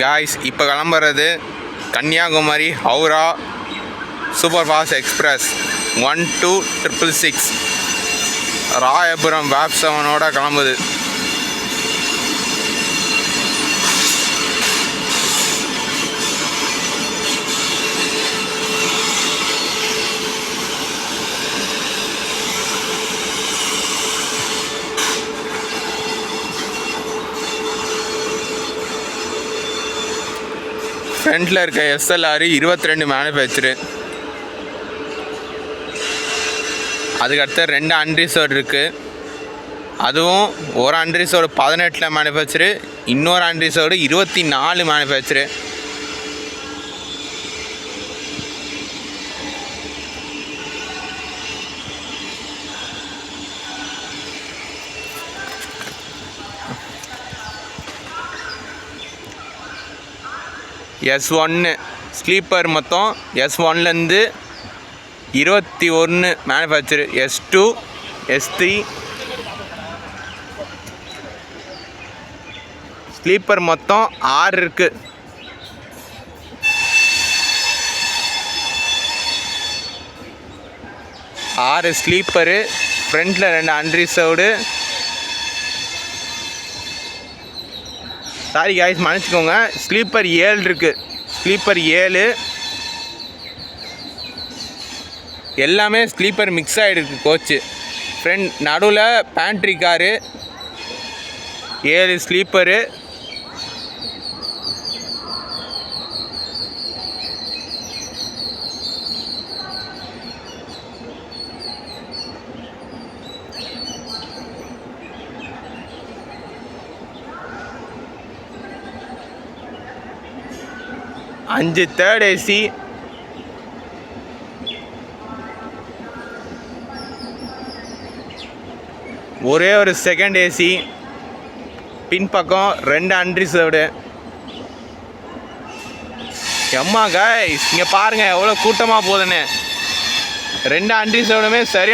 Guys இப்போ கிளம்புறது Kanyakumari Howrah super fast express 12666 Royapuram வேப் 7ஓட கிளம்புது. ஃப்ரண்டில் இருக்க எஸ்எல்ஆர் 22 மேனுஃபேக்சரு. அதுக்கடுத்து 2 அன்ரிசர்வ்டு இருக்குது. அதுவும் ஒரு அன்ரிசர்வ்டு 18 மேனுஃபேக்சரு, இன்னொரு அன்ரிசர்வ்டு 24 மேனுஃபேக்சரு. S1 ஸ்லீப்பர் மொத்தம் S1லேருந்து 21 மேனுஃபேக்சரு. S2 S3 ஸ்லீப்பர் மொத்தம் 6 இருக்குது. ஆறு ஸ்லீப்பரு, ஃப்ரண்டில் 2 அன்ரிசர்வ்டு. சாரி காய்ஸ், மன்னிச்சிக்கோங்க, ஸ்லீப்பர் 7 இருக்குது. ஸ்லீப்பர் 7 எல்லாமே ஸ்லீப்பர் மிக்ஸ் ஆகிருக்கு கோச்சு. ஃப்ரண்ட் நடுவில் பேண்ட்ரி காரு, 7 ஸ்லீப்பரு. அஞ்சு தேர்ட் ஏசி, ஒரே ஒரு செகண்ட் ஏசி, பின்பக்கம் 2 அன்ரிசர்வ்டு. எம்மா காய்ஸ், இங்கே பாருங்கள் எவ்வளோ கூட்டமாக போகுதுன்னு. 2 அன்ரிசர்வ்டுமே சரியாக